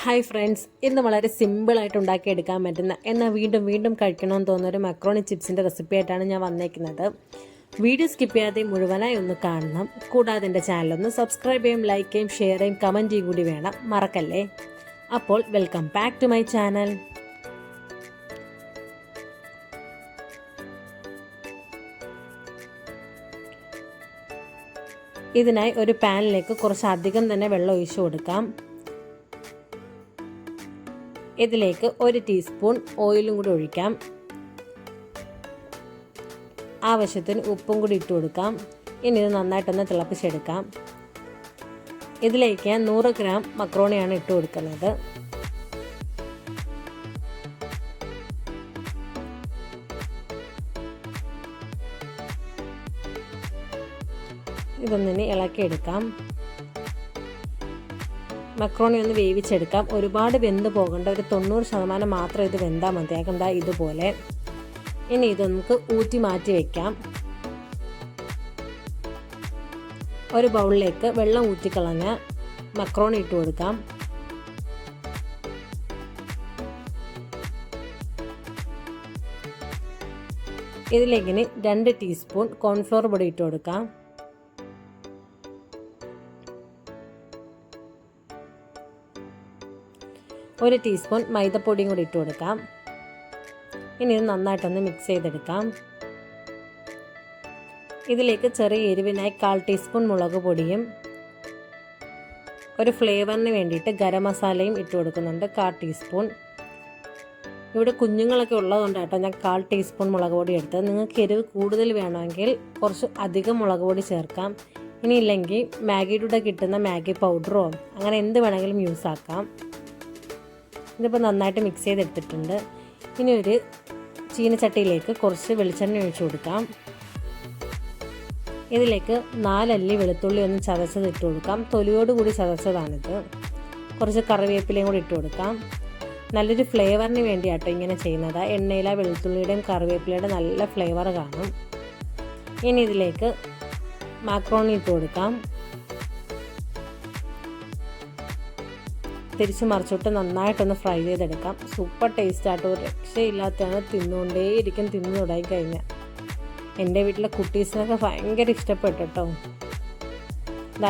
Hi friends, ഇന്ന് വളരെ സിമ്പിളായിട്ട് ഉണ്ടാക്കിയെടുക്കാൻ പറ്റുന്ന എന്നാൽ വീണ്ടും വീണ്ടും കഴിക്കണമെന്ന് തോന്നുന്ന ഒരു മക്രോണി ചിപ്സിൻ്റെ റെസിപ്പി ആയിട്ടാണ് ഞാൻ വന്നേക്കുന്നത്. വീഡിയോ സ്കിപ്പ് ചെയ്യാതെ മുഴുവനായി ഒന്ന് കാണണം. കൂടാതെ എൻ്റെ ചാനലൊന്ന് സബ്സ്ക്രൈബ് ചെയ്യും, ലൈക്ക് ചെയ്യും, ഷെയർ ചെയ്യും, കമൻറ്റ് ചെയ്യും കൂടി വേണം, മറക്കല്ലേ. അപ്പോൾ welcome back to my channel. ഇതിനായി ഒരു പാനിലേക്ക് കുറച്ചധികം തന്നെ വെള്ളം ഒഴിച്ചു കൊടുക്കാം. ഇതിലേക്ക് 1 ടീസ്പൂൺ ഓയിലും കൂടി ഒഴിക്കാം. ആവശ്യത്തിന് ഉപ്പും കൂടി ഇട്ട് കൊടുക്കാം. ഇനി ഇത് നന്നായിട്ടൊന്ന് തിളപ്പിച്ചെടുക്കാം. ഇതിലേക്ക് ഞാൻ 100 ഗ്രാം മക്രോണിയാണ് ഇട്ട് കൊടുക്കുന്നത്. ഇതൊന്നിനി ഇളക്കിയെടുക്കാം. മക്രോണി ഒന്ന് വേവിച്ചെടുക്കാം. ഒരുപാട് വെന്ത് പോകേണ്ട, ഒരു 90% മാത്രം ഇത് വെന്താൽ മതിയാകും. ദാ ഇതുപോലെ. ഇനി ഇത് നമുക്ക് ഊറ്റി മാറ്റി വയ്ക്കാം. ഒരു ബൗളിലേക്ക് വെള്ളം ഊറ്റിക്കളഞ്ഞ മക്രോണി ഇട്ട് കൊടുക്കാം. ഇതിലേക്ക് 2 ടീസ്പൂൺ കോൺഫ്ലോർ പൊടി ഇട്ട് കൊടുക്കാം. ഒരു ടീസ്പൂൺ മൈദപ്പൊടിയും കൂടി ഇട്ട് കൊടുക്കാം. ഇനി ഇത് നന്നായിട്ടൊന്ന് മിക്സ് ചെയ്തെടുക്കാം. ഇതിലേക്ക് ചെറിയ എരിവിനായി 1/4 ടീസ്പൂൺ മുളക് പൊടിയും ഒരു ഫ്ലേവറിന് വേണ്ടിയിട്ട് ഗരം മസാലയും ഇട്ട് കൊടുക്കുന്നുണ്ട്, 1/4 ടീസ്പൂൺ. ഇവിടെ കുഞ്ഞുങ്ങളൊക്കെ ഉള്ളതുകൊണ്ട് കേട്ടോ ഞാൻ 1/4 ടീസ്പൂൺ മുളക് പൊടി എടുത്തത്. നിങ്ങൾക്ക് എരിവ് കൂടുതൽ വേണമെങ്കിൽ കുറച്ച് അധികം മുളക് പൊടി ചേർക്കാം. ഇനിയില്ലെങ്കിൽ മാഗിയുടെ കിട്ടുന്ന മാഗി പൗഡറോ അങ്ങനെ എന്ത് വേണമെങ്കിലും യൂസ് ആക്കാം. ഇതിപ്പോൾ നന്നായിട്ട് മിക്സ് ചെയ്തെടുത്തിട്ടുണ്ട്. ഇനി ഒരു ചീനച്ചട്ടിയിലേക്ക് കുറച്ച് വെളിച്ചെണ്ണ ഒഴിച്ചു കൊടുക്കാം. ഇതിലേക്ക് 4 അല്ലി വെളുത്തുള്ളി ഒന്ന് ചതച്ചത് ഇട്ട് കൊടുക്കാം. തൊലിയോടുകൂടി ചതച്ചതാണിത്. കുറച്ച് കറിവേപ്പിലയും കൂടി ഇട്ട് കൊടുക്കാം. നല്ലൊരു ഫ്ലേവറിന് വേണ്ടിയാട്ടോ ഇങ്ങനെ ചെയ്യുന്നത്. എണ്ണയിലെ വെളുത്തുള്ളിയുടെയും കറിവേപ്പിലയുടെ നല്ല ഫ്ലേവർ കാണും. ഇനി ഇതിലേക്ക് മാക്രോണി ഇട്ട് കൊടുക്കാം. തിരിച്ച് മറിച്ചിട്ട് നന്നായിട്ടൊന്ന് ഫ്രൈ ചെയ്തെടുക്കാം. സൂപ്പർ ടേസ്റ്റായിട്ട് ഒരു രക്ഷയില്ലാത്തതാണ്. തിന്നുകൊണ്ടേയിരിക്കും തിന്നു തുടങ്ങി കഴിഞ്ഞാൽ. എൻ്റെ വീട്ടിലെ കുട്ടീസിനൊക്കെ ഭയങ്കര ഇഷ്ടപ്പെട്ടു കേട്ടോ.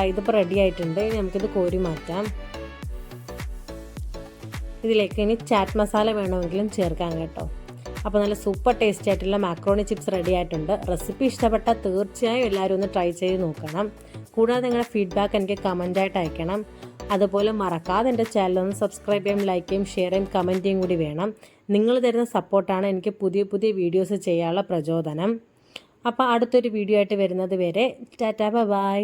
ഇതിപ്പോൾ റെഡി ആയിട്ടുണ്ട്. ഇനി നമുക്കിത് കോരി മാറ്റാം. ഇതിലേക്ക് ഇനി ചാറ്റ് മസാല വേണമെങ്കിലും ചേർക്കാം കേട്ടോ. അപ്പോൾ നല്ല സൂപ്പർ ടേസ്റ്റി ആയിട്ടുള്ള മാക്രോണി ചിപ്സ് റെഡി ആയിട്ടുണ്ട്. റെസിപ്പി ഇഷ്ടപ്പെട്ടാൽ തീർച്ചയായും എല്ലാവരും ഒന്ന് ട്രൈ ചെയ്ത് നോക്കണം. കൂടാതെ നിങ്ങളുടെ ഫീഡ്ബാക്ക് എനിക്ക് കമൻറ്റായിട്ട് അയക്കണം. അതുപോലെ മറക്കാതെ എൻ്റെ ചാനലൊന്ന് സബ്സ്ക്രൈബ് ചെയ്യും, ലൈക്ക് ചെയ്യും, ഷെയർ ചെയ്യും, കമൻറ്റ് ചെയ്യും കൂടി വേണം. നിങ്ങൾ തരുന്ന സപ്പോർട്ടാണ് എനിക്ക് പുതിയ പുതിയ വീഡിയോസ് ചെയ്യാനുള്ള പ്രചോദനം. അപ്പോൾ അടുത്തൊരു വീഡിയോ ആയിട്ട് വരുന്നത് വരെ ടാറ്റാ ബൈ.